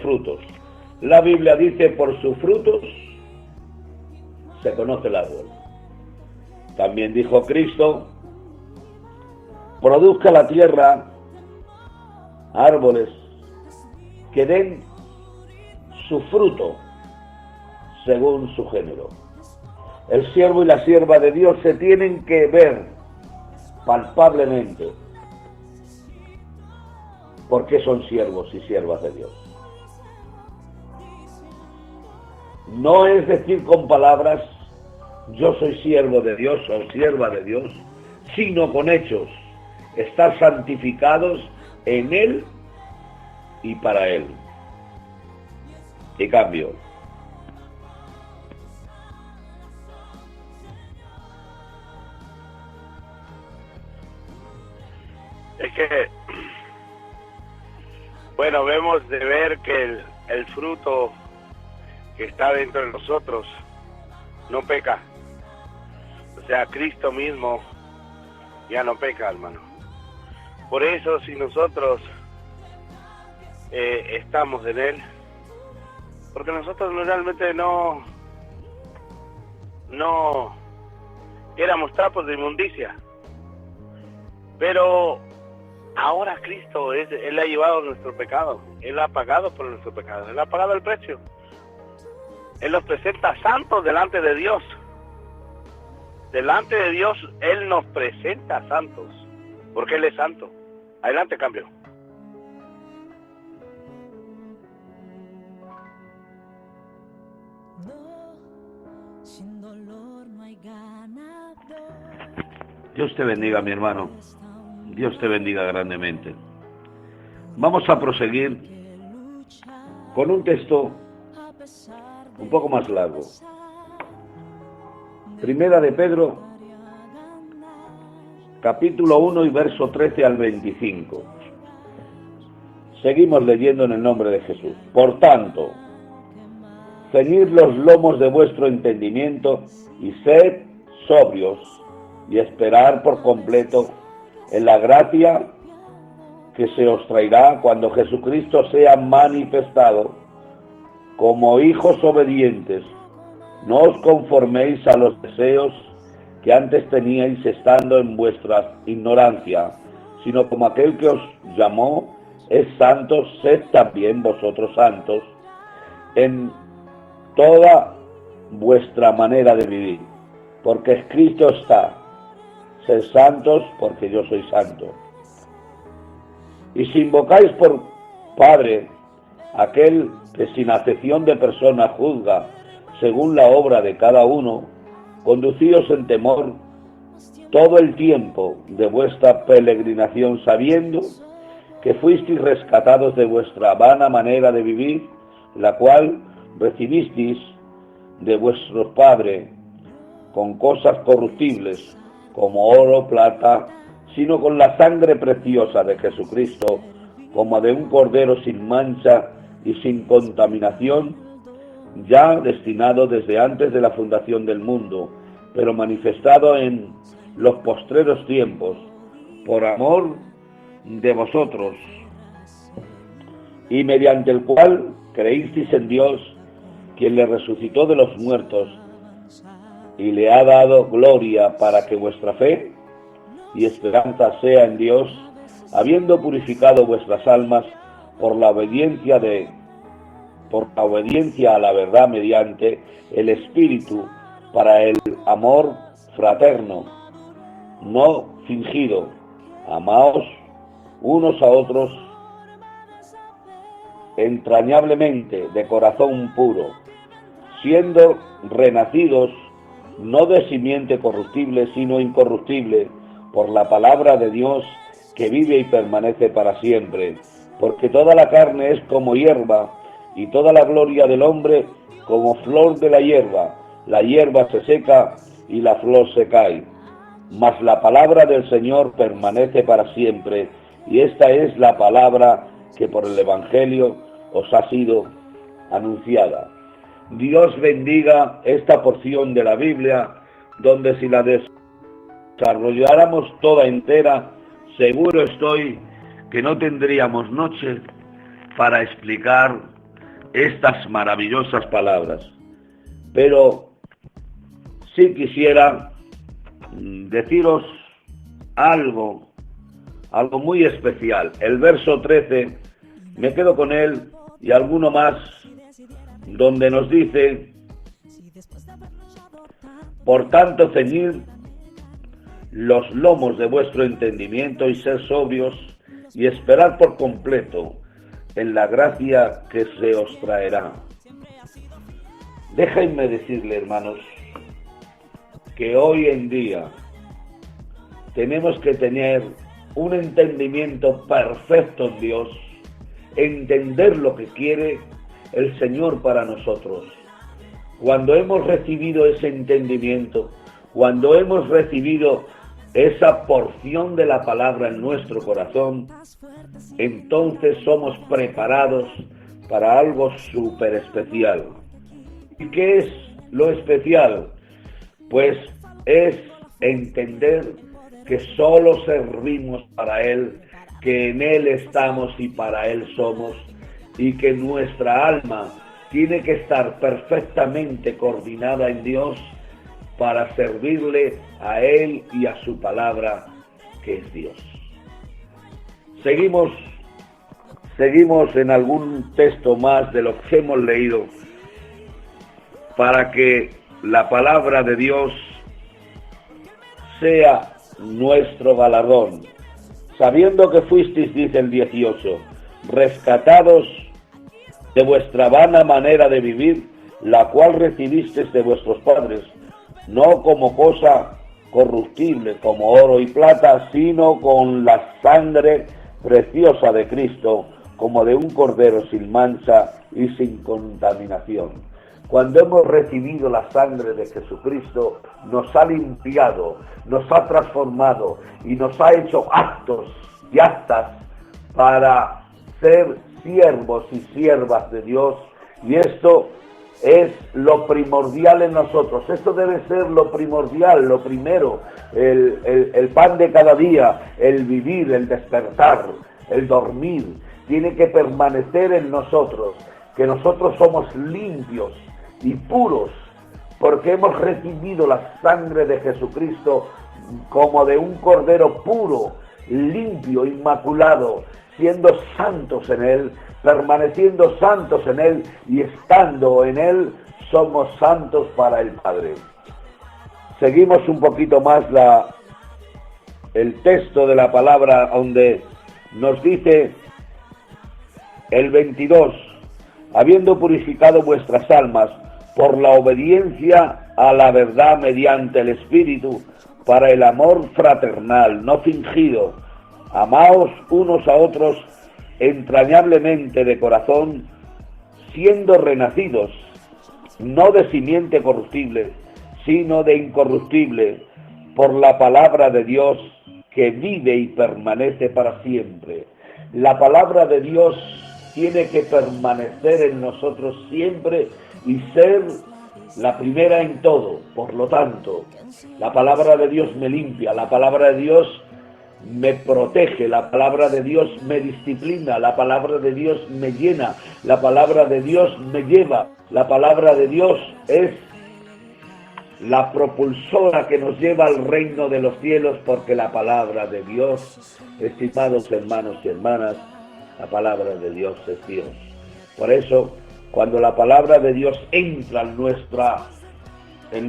frutos. La Biblia dice, por sus frutos se conoce el árbol. También dijo Cristo, produzca la tierra árboles que den su fruto según su género. El siervo y la sierva de Dios se tienen que ver palpablemente porque son siervos y siervas de Dios. No es decir con palabras, yo soy siervo de Dios o sierva de Dios, sino con hechos, estar santificados en Él y para Él. Y cambio. Es que, bueno, vemos de ver que el fruto que está dentro de nosotros no peca. O sea, Cristo mismo ya no peca, hermano. Por eso, si nosotros estamos en Él, porque nosotros realmente no éramos trapos de inmundicia, pero ahora Cristo, Él ha llevado nuestro pecado, Él ha pagado por nuestro pecado, Él ha pagado el precio. Él los presenta santos delante de Dios. Delante de Dios, Él nos presenta santos, porque Él es santo. Adelante, cambio. Dios te bendiga, mi hermano. Dios te bendiga grandemente. Vamos a proseguir con un texto un poco más largo. Primera de Pedro, capítulo 1 y verso 13 al 25. Seguimos leyendo en el nombre de Jesús. Por tanto, ceñid los lomos de vuestro entendimiento y sed sobrios y esperar por completo en la gracia que se os traerá cuando Jesucristo sea manifestado. Como hijos obedientes, no os conforméis a los deseos que antes teníais estando en vuestra ignorancia, sino como aquel que os llamó es santo, sed también vosotros santos en toda vuestra manera de vivir, porque escrito está, sed santos porque yo soy santo. Y si invocáis por Padre aquel que sin acepción de persona juzga según la obra de cada uno, conducíos en temor todo el tiempo de vuestra peregrinación, sabiendo que fuisteis rescatados de vuestra vana manera de vivir, la cual recibisteis de vuestro Padre con cosas corruptibles, como oro, plata, sino con la sangre preciosa de Jesucristo, como de un cordero sin mancha y sin contaminación, ya destinado desde antes de la fundación del mundo, pero manifestado en los postreros tiempos, por amor de vosotros, y mediante el cual creísteis en Dios, quien le resucitó de los muertos, y le ha dado gloria para que vuestra fe y esperanza sea en Dios, habiendo purificado vuestras almas por la obediencia a la verdad mediante el Espíritu, para el amor fraterno, no fingido. Amaos unos a otros entrañablemente, de corazón puro, siendo renacidos no de simiente corruptible, sino incorruptible, por la palabra de Dios, que vive y permanece para siempre. Porque toda la carne es como hierba, y toda la gloria del hombre como flor de la hierba se seca y la flor se cae, mas la palabra del Señor permanece para siempre, y esta es la palabra que por el Evangelio os ha sido anunciada. Dios bendiga esta porción de la Biblia, donde si la desarrolláramos toda entera, seguro estoy que no tendríamos noche para explicar estas maravillosas palabras. Pero sí quisiera deciros algo muy especial. El verso 13, me quedo con él y alguno más, donde nos dice: por tanto, ceñid los lomos de vuestro entendimiento y ser sobrios y esperad por completo en la gracia que se os traerá. Déjenme decirle, hermanos, que hoy en día tenemos que tener un entendimiento perfecto en Dios, entender lo que quiere el Señor para nosotros. Cuando hemos recibido ese entendimiento, cuando hemos recibido esa porción de la palabra en nuestro corazón, entonces somos preparados para algo súper especial. ¿Y qué es lo especial? Pues es entender que solo servimos para Él, que en Él estamos y para Él somos, y que nuestra alma tiene que estar perfectamente coordinada en Dios para servirle a Él y a su palabra, que es Dios. Seguimos en algún texto más de lo que hemos leído, para que la palabra de Dios sea nuestro galardón, sabiendo que fuisteis, dice el 18, rescatados de vuestra vana manera de vivir, la cual recibisteis de vuestros padres, no como cosa corruptible, como oro y plata, sino con la sangre preciosa de Cristo, como de un cordero sin mancha y sin contaminación. Cuando hemos recibido la sangre de Jesucristo, nos ha limpiado, nos ha transformado y nos ha hecho actos y actas para ser siervos y siervas de Dios, y esto es lo primordial en nosotros. Esto debe ser lo primordial, lo primero, el pan de cada día, el vivir, el despertar, el dormir, tiene que permanecer en nosotros, que nosotros somos limpios y puros, porque hemos recibido la sangre de Jesucristo como de un cordero puro, limpio, inmaculado, siendo santos en Él, permaneciendo santos en Él y estando en Él, somos santos para el Padre. Seguimos un poquito más el texto de la palabra, donde nos dice el 22, habiendo purificado vuestras almas por la obediencia a la verdad mediante el Espíritu, para el amor fraternal, no fingido, amaos unos a otros entrañablemente de corazón, siendo renacidos, no de simiente corruptible, sino de incorruptible, por la palabra de Dios, que vive y permanece para siempre. La palabra de Dios tiene que permanecer en nosotros siempre y ser la primera en todo. Por lo tanto, la palabra de Dios me limpia, la palabra de Dios me protege, la palabra de Dios me disciplina, la palabra de Dios me llena, la palabra de Dios me lleva, la palabra de Dios es la propulsora que nos lleva al reino de los cielos, porque la palabra de Dios, estimados hermanos y hermanas, la palabra de Dios es Dios. Por eso, cuando la palabra de Dios entra en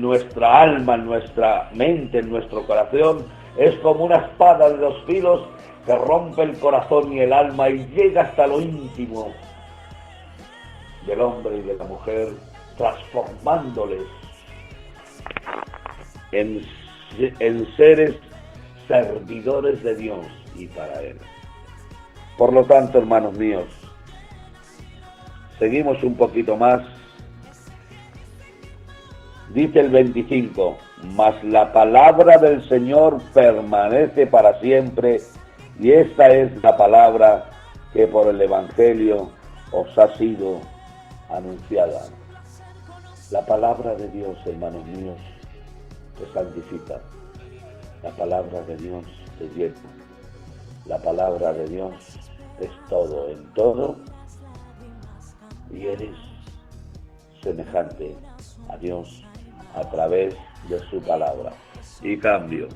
nuestra alma, en nuestra mente, en nuestro corazón, es como una espada de 2 filos que rompe el corazón y el alma y llega hasta lo íntimo del hombre y de la mujer, transformándoles en seres servidores de Dios y para Él. Por lo tanto, hermanos míos, seguimos un poquito más. Dice el 25, mas la palabra del Señor permanece para siempre, y esta es la palabra que por el Evangelio os ha sido anunciada. La palabra de Dios, hermanos míos, te santifica. La palabra de Dios te llena. La palabra de Dios es todo en todo y eres semejante a Dios a través de su palabra. Y cambio.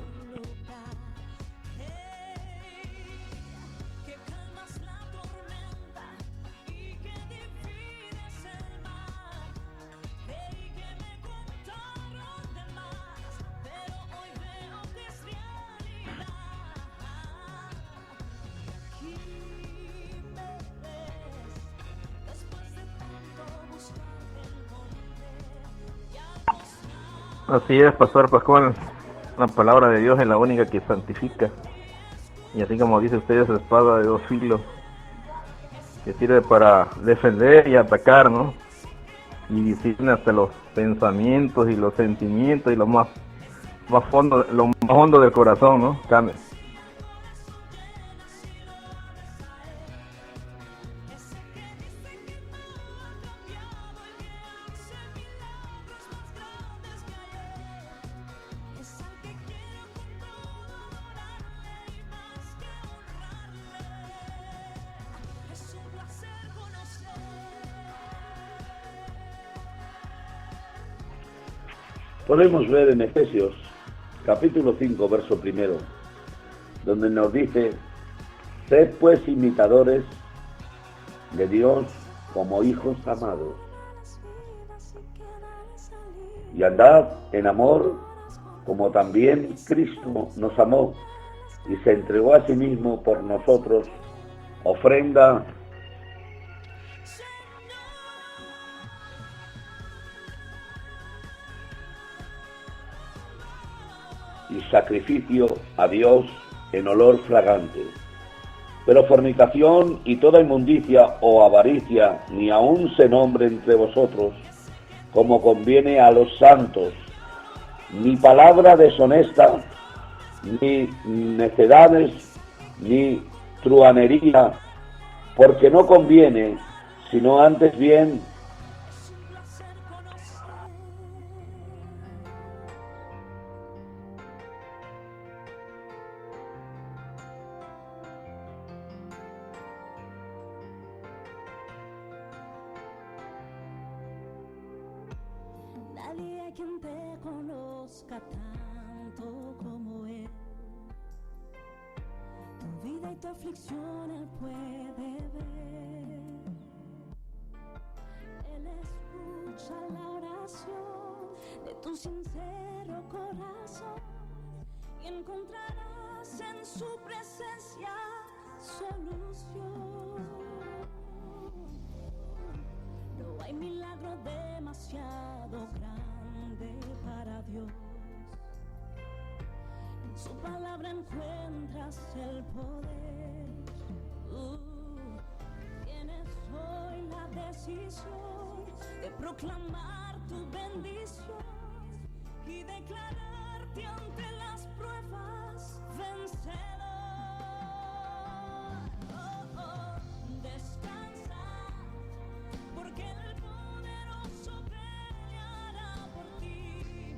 Así es, Pastor Pascual. La palabra de Dios es la única que santifica. Y así como dice usted, es espada de dos filos que sirve para defender y atacar, ¿no? Y disciplina hasta los pensamientos y los sentimientos y lo más hondo del corazón, ¿no? Cambia. Podemos ver en Efesios capítulo 5, verso 1, donde nos dice: sed pues imitadores de Dios como hijos amados, y andad en amor como también Cristo nos amó y se entregó a sí mismo por nosotros, ofrenda y sacrificio a Dios en olor fragante. Pero fornicación y toda inmundicia o avaricia ni aun se nombre entre vosotros, como conviene a los santos, ni palabra deshonesta, ni necedades, ni truhanería, porque no conviene, sino antes bien nadie hay quien te conozca tanto como Él. Tu vida y tu aflicción Él puede ver. Él escucha la oración de tu sincero corazón y encontrarás en su presencia solución. No hay milagro demasiado grande para Dios. En su palabra encuentras el poder. Tienes hoy la decisión de proclamar tu bendición y declararte ante las pruebas vencedor. Descansa, porque el poderoso peleará por ti.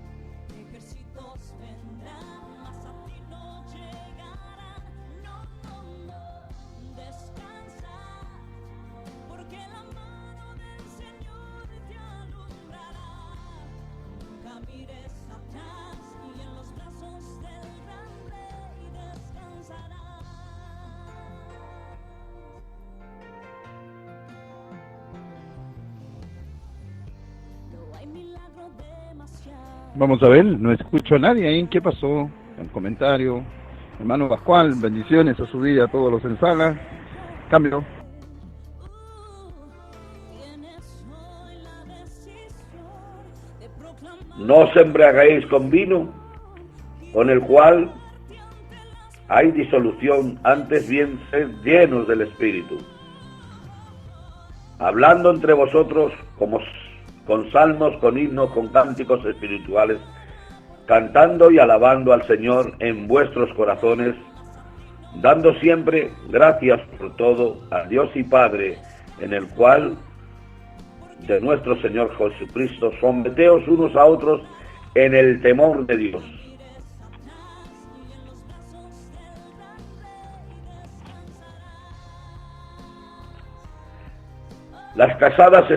Ejércitos vendrán, mas a ti no llegarán. No. Descansa, porque la mano del Señor te alumbrará. Nunca mires atrás y en los brazos del gran Rey descansarás. No hay milagro demasiado. Vamos a ver, no escucho a nadie ahí. ¿Qué pasó? Un comentario. Hermano Pascual, bendiciones a su vida, a todos los en sala. Cambio. no os embriaguéis con vino, con el cual hay disolución, antes bien sed llenos del Espíritu, hablando entre vosotros como con salmos, con himnos, con cánticos espirituales, cantando y alabando al Señor en vuestros corazones, dando siempre gracias por todo a Dios y Padre, en el cual de nuestro Señor Jesucristo, someteos unos a otros en el temor de Dios. Las casadas